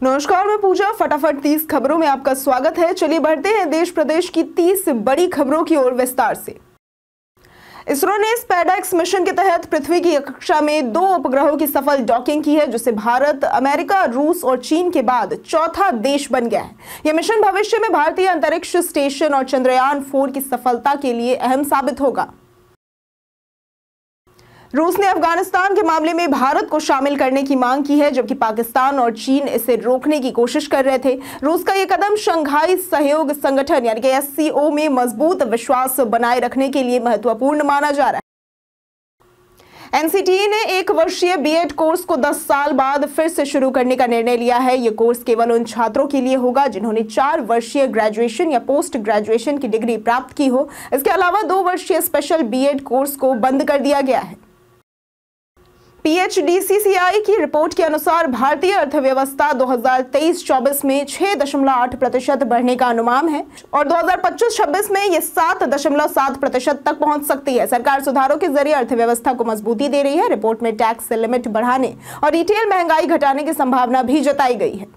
नमस्कार, मैं पूजा। फटाफट 30 खबरों में आपका स्वागत है। चलिए बढ़ते हैं देश प्रदेश की 30 बड़ी खबरों की ओर विस्तार से। इसरो ने स्पेडएक्स मिशन के तहत पृथ्वी की कक्षा में 2 उपग्रहों की सफल डॉकिंग की है, जिससे भारत, अमेरिका, रूस और चीन के बाद चौथा देश बन गया है। यह मिशन भविष्य में भारतीय अंतरिक्ष स्टेशन और चंद्रयान 4 की सफलता के लिए अहम साबित होगा। रूस ने अफगानिस्तान के मामले में भारत को शामिल करने की मांग की है, जबकि पाकिस्तान और चीन इसे रोकने की कोशिश कर रहे थे। रूस का यह कदम शंघाई सहयोग संगठन यानी कि SCO में मजबूत विश्वास बनाए रखने के लिए महत्वपूर्ण माना जा रहा है। NCTE ने 1 वर्षीय BEd कोर्स को 10 साल बाद फिर से शुरू करने का निर्णय लिया है। यह कोर्स केवल उन छात्रों के लिए होगा जिन्होंने 4 वर्षीय ग्रेजुएशन या पोस्ट ग्रेजुएशन की डिग्री प्राप्त की हो। इसके अलावा 2 वर्षीय स्पेशल BEd कोर्स को बंद कर दिया गया है। PHDCCI की रिपोर्ट के अनुसार भारतीय अर्थव्यवस्था 2023-24 में 6.8% बढ़ने का अनुमान है और 2025-26 में ये 7.7% तक पहुंच सकती है। सरकार सुधारों के जरिए अर्थव्यवस्था को मजबूती दे रही है। रिपोर्ट में टैक्स लिमिट बढ़ाने और रिटेल महंगाई घटाने की संभावना भी जताई गई है।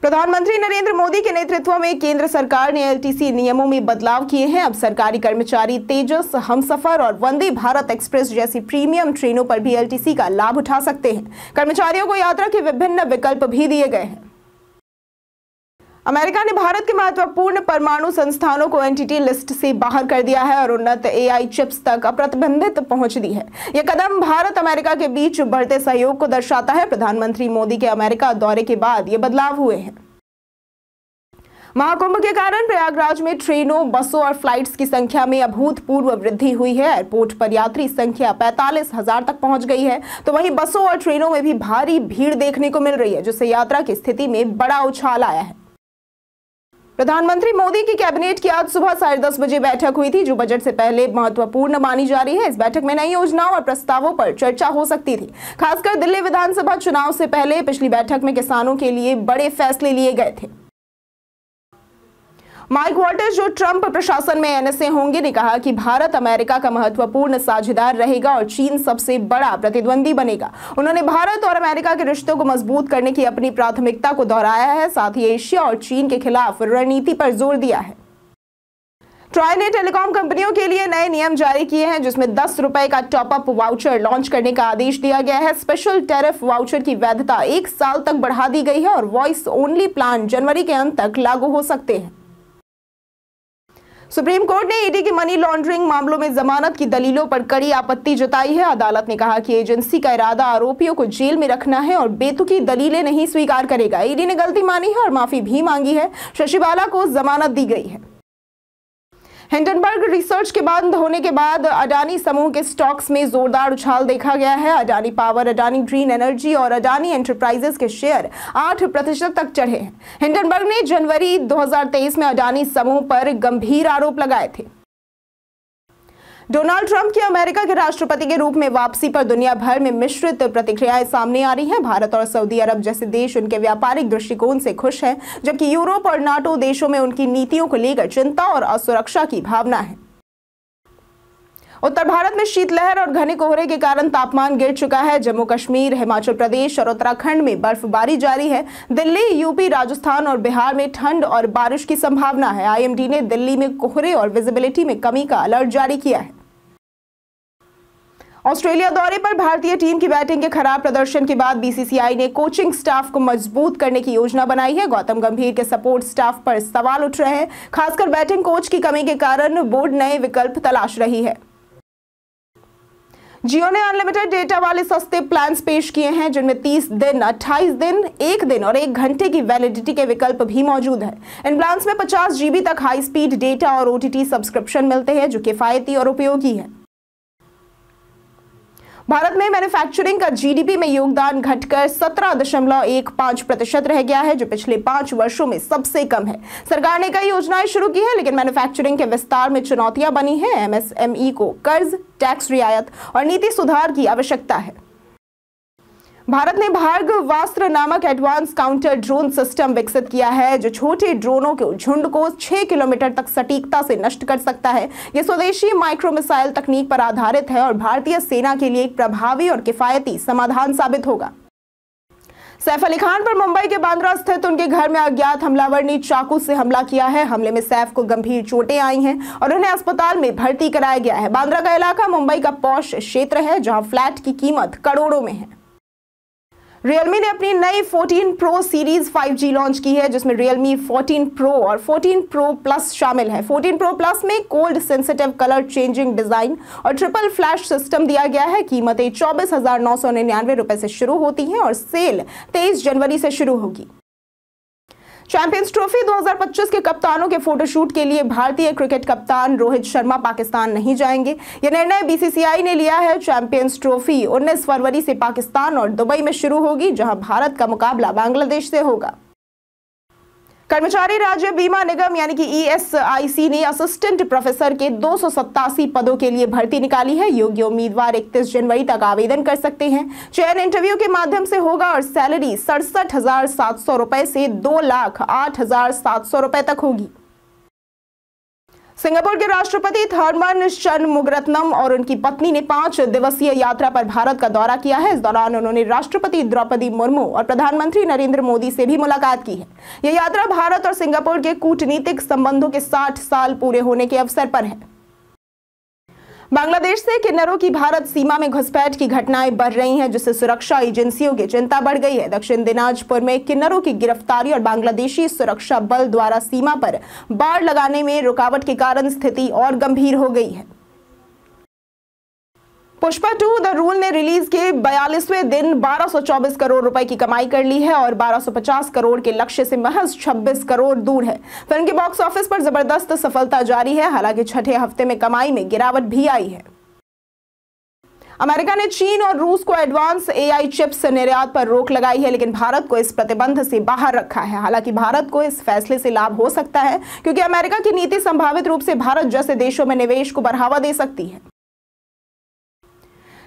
प्रधानमंत्री नरेंद्र मोदी के नेतृत्व में केंद्र सरकार ने LTC नियमों में बदलाव किए हैं। अब सरकारी कर्मचारी तेजस, हमसफर और वंदे भारत एक्सप्रेस जैसी प्रीमियम ट्रेनों पर भी LTC का लाभ उठा सकते हैं। कर्मचारियों को यात्रा के विभिन्न विकल्प भी दिए गए हैं। अमेरिका ने भारत के महत्वपूर्ण परमाणु संस्थानों को एंटिटी लिस्ट से बाहर कर दिया है और उन्नत AI चिप्स तक अप्रतिबंधित पहुंच दी है। यह कदम भारत अमेरिका के बीच बढ़ते सहयोग को दर्शाता है। प्रधानमंत्री मोदी के अमेरिका दौरे के बाद ये बदलाव हुए हैं। महाकुंभ के कारण प्रयागराज में ट्रेनों, बसों और फ्लाइट्स की संख्या में अभूतपूर्व वृद्धि हुई है। एयरपोर्ट पर यात्री संख्या 45,000 तक पहुंच गई है, तो वहीं बसों और ट्रेनों में भी भारी भीड़ देखने को मिल रही है, जिससे यात्रा की स्थिति में बड़ा उछाल आया है। प्रधानमंत्री मोदी की कैबिनेट की आज सुबह 10:30 बजे बैठक हुई थी, जो बजट से पहले महत्वपूर्ण मानी जा रही है। इस बैठक में नई योजनाओं और प्रस्तावों पर चर्चा हो सकती थी। खासकर दिल्ली विधानसभा चुनाव से पहले पिछली बैठक में किसानों के लिए बड़े फैसले लिए गए थे। माइक वॉल्टर्स, जो ट्रंप प्रशासन में NSA होंगे, ने कहा कि भारत अमेरिका का महत्वपूर्ण साझेदार रहेगा और चीन सबसे बड़ा प्रतिद्वंदी बनेगा। उन्होंने भारत और अमेरिका के रिश्तों को मजबूत करने की अपनी प्राथमिकता को दोहराया है। साथ ही एशिया और चीन के खिलाफ रणनीति पर जोर दिया है। ट्राई ने टेलीकॉम कंपनियों के लिए नए नियम जारी किए हैं, जिसमें ₹10 का टॉपअप वाउचर लॉन्च करने का आदेश दिया गया है। स्पेशल टैरिफ वाउचर की वैधता 1 साल तक बढ़ा दी गई है और वॉइस ओनली प्लान जनवरी के अंत तक लागू हो सकते हैं। सुप्रीम कोर्ट ने ED की मनी लॉन्ड्रिंग मामलों में जमानत की दलीलों पर कड़ी आपत्ति जताई है। अदालत ने कहा कि एजेंसी का इरादा आरोपियों को जेल में रखना है और बेतुकी दलीलें नहीं स्वीकार करेगा। ED ने गलती मानी है और माफी भी मांगी है। शशि बाला को जमानत दी गई है। हिंडनबर्ग रिसर्च के बंद होने के बाद अडानी समूह के स्टॉक्स में जोरदार उछाल देखा गया है। Adani power, Adani green energy और अडानी एंटरप्राइजेस के शेयर 8% तक चढ़े हैं। हिंडनबर्ग ने जनवरी 2023 में अडानी समूह पर गंभीर आरोप लगाए थे। डोनाल्ड ट्रंप की अमेरिका के राष्ट्रपति के रूप में वापसी पर दुनिया भर में मिश्रित प्रतिक्रियाएं सामने आ रही हैं। भारत और सऊदी अरब जैसे देश उनके व्यापारिक दृष्टिकोण से खुश हैं, जबकि यूरोप और NATO देशों में उनकी नीतियों को लेकर चिंता और असुरक्षा की भावना है। उत्तर भारत में शीतलहर और घने कोहरे के कारण तापमान गिर चुका है। जम्मू कश्मीर, हिमाचल प्रदेश और उत्तराखंड में बर्फबारी जारी है। दिल्ली, यूपी, राजस्थान और बिहार में ठंड और बारिश की संभावना है। IMD ने दिल्ली में कोहरे और विजिबिलिटी में कमी का अलर्ट जारी किया है। ऑस्ट्रेलिया दौरे पर भारतीय टीम की बैटिंग के खराब प्रदर्शन के बाद BCCI ने कोचिंग स्टाफ को मजबूत करने की योजना बनाई है। गौतम गंभीर के सपोर्ट स्टाफ पर सवाल उठ रहे हैं। खासकर बैटिंग कोच की कमी के कारण बोर्ड नए विकल्प तलाश रही है। जियो ने अनलिमिटेड डेटा वाले सस्ते प्लान्स पेश किए हैं, जिनमें 30 दिन, 28 दिन, 1 दिन और 1 घंटे की वैलिडिटी के विकल्प भी मौजूद है। इन प्लान्स में 50 GB तक हाई स्पीड डेटा और OTT सब्सक्रिप्शन मिलते हैं, जो किफायती और उपयोगी है। भारत में मैन्युफैक्चरिंग का GDP में योगदान घटकर 17.15% रह गया है, जो पिछले 5 वर्षों में सबसे कम है। सरकार ने कई योजनाएं शुरू की है, लेकिन मैन्युफैक्चरिंग के विस्तार में चुनौतियां बनी हैं। MSME को कर्ज, टैक्स रियायत और नीति सुधार की आवश्यकता है। भारत ने भार्गवास्त्र नामक एडवांस काउंटर ड्रोन सिस्टम विकसित किया है, जो छोटे ड्रोनों के झुंड को 6 किलोमीटर तक सटीकता से नष्ट कर सकता है। यह स्वदेशी माइक्रो मिसाइल तकनीक पर आधारित है और भारतीय सेना के लिए एक प्रभावी और किफायती समाधान साबित होगा। सैफ अली खान पर मुंबई के बांद्रा स्थित उनके घर में अज्ञात हमलावर ने चाकू से हमला किया है। हमले में सैफ को गंभीर चोटें आई हैं और उन्हें अस्पताल में भर्ती कराया गया है। बांद्रा का इलाका मुंबई का पॉश क्षेत्र है, जहां फ्लैट की कीमत करोड़ों में है। Realme ने अपनी नई 14 Pro सीरीज 5G लॉन्च की है, जिसमें Realme 14 Pro और 14 Pro Plus शामिल है। 14 Pro Plus में cold sensitive colour changing design और ट्रिपल फ्लैश सिस्टम दिया गया है। कीमतें 24,999 रुपए से शुरू होती हैं और सेल 23 जनवरी से शुरू होगी। चैंपियंस ट्रॉफी 2025 के कप्तानों के फोटोशूट के लिए भारतीय क्रिकेट कप्तान रोहित शर्मा पाकिस्तान नहीं जाएंगे। यह निर्णय बीसीसीआई ने लिया है। चैंपियंस ट्रॉफी 19 फरवरी से पाकिस्तान और दुबई में शुरू होगी, जहां भारत का मुकाबला बांग्लादेश से होगा। कर्मचारी राज्य बीमा निगम यानी कि ESIC ने असिस्टेंट प्रोफेसर के 287 पदों के लिए भर्ती निकाली है। योग्य उम्मीदवार 31 जनवरी तक आवेदन कर सकते हैं। चयन इंटरव्यू के माध्यम से होगा और सैलरी 67,700 रुपए से 2,08,700 रुपए तक होगी। सिंगापुर के राष्ट्रपति थर्मन शनमुगरत्नम और उनकी पत्नी ने 5 दिवसीय यात्रा पर भारत का दौरा किया है। इस दौरान उन्होंने राष्ट्रपति द्रौपदी मुर्मू और प्रधानमंत्री नरेंद्र मोदी से भी मुलाकात की है। यह यात्रा भारत और सिंगापुर के कूटनीतिक संबंधों के 60 साल पूरे होने के अवसर पर है। बांग्लादेश से किन्नरों की भारत सीमा में घुसपैठ की घटनाएं बढ़ रही हैं, जिससे सुरक्षा एजेंसियों की चिंता बढ़ गई है। दक्षिण दिनाजपुर में किन्नरों की गिरफ्तारी और बांग्लादेशी सुरक्षा बल द्वारा सीमा पर बाड़ लगाने में रुकावट के कारण स्थिति और गंभीर हो गई है। पुष्पा 2 द रूल ने रिलीज के 42वें दिन 1224 करोड़ रुपए की कमाई कर ली है और 1250 करोड़ के लक्ष्य से महज 26 करोड़ दूर है। फिल्म के बॉक्स ऑफिस पर जबरदस्त सफलता जारी है। हालांकि छठे हफ्ते में कमाई में गिरावट भी आई है। अमेरिका ने चीन और रूस को एडवांस AI चिप्स निर्यात पर रोक लगाई है, लेकिन भारत को इस प्रतिबंध से बाहर रखा है। हालांकि भारत को इस फैसले से लाभ हो सकता है, क्योंकि अमेरिका की नीति संभावित रूप से भारत जैसे देशों में निवेश को बढ़ावा दे सकती है।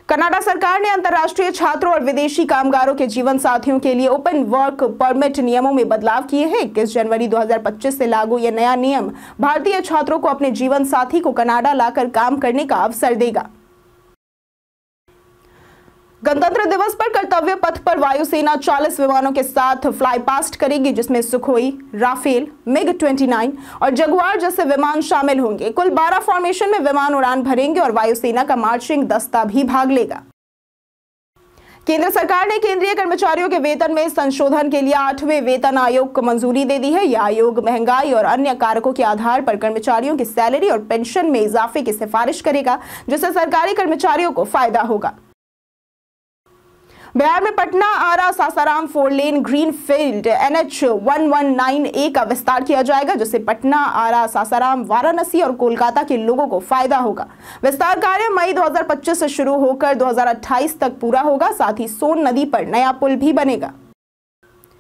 कनाडा सरकार ने अंतर्राष्ट्रीय छात्रों और विदेशी कामगारों के जीवन साथियों के लिए ओपन वर्क परमिट नियमों में बदलाव किए हैं। 21 जनवरी 2025 से लागू यह नया नियम भारतीय छात्रों को अपने जीवन साथी को कनाडा लाकर काम करने का अवसर देगा। गणतंत्र दिवस पर कर्तव्य पथ पर वायुसेना 40 विमानों के साथ फ्लाई पास्ट करेगी, जिसमें सुखोई, राफेल, MiG-29 और जगुआर जैसे विमान शामिल होंगे। कुल 12 फॉर्मेशन में विमान उड़ान भरेंगे और वायुसेना का मार्चिंग दस्ता भी भाग लेगा। केंद्र सरकार ने केंद्रीय कर्मचारियों के वेतन में संशोधन के लिए 8वें वेतन आयोग को मंजूरी दे दी है। यह आयोग महंगाई और अन्य कारकों के आधार पर कर्मचारियों की सैलरी और पेंशन में इजाफे की सिफारिश करेगा, जिससे सरकारी कर्मचारियों को फायदा होगा। बिहार में Patna Arrah Sasaram 4 lane greenfield NH 119A का विस्तार किया जाएगा, जिससे पटना, आरा, सासाराम, वाराणसी और कोलकाता के लोगों को फायदा होगा। विस्तार कार्य मई 2025 से शुरू होकर 2028 तक पूरा होगा। साथ ही सोन नदी पर नया पुल भी बनेगा।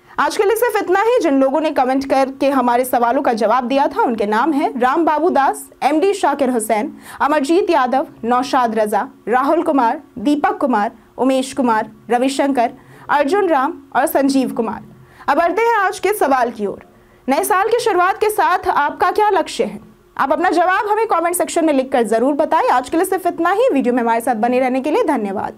आज के लिए सिर्फ इतना ही। जिन लोगों ने कमेंट करके हमारे सवालों का जवाब दिया था, उनके नाम हैं राम बाबू दास, MD शाकिर हुसैन, अमरजीत यादव, नौशाद रजा, राहुल कुमार, दीपक कुमार, उमेश कुमार, रविशंकर, अर्जुन राम और संजीव कुमार। अब बढ़ते हैं आज के सवाल की ओर। नए साल की शुरुआत के साथ आपका क्या लक्ष्य है? आप अपना जवाब हमें कमेंट सेक्शन में लिखकर जरूर बताएं। आज के लिए सिर्फ इतना ही। वीडियो में हमारे साथ बने रहने के लिए धन्यवाद।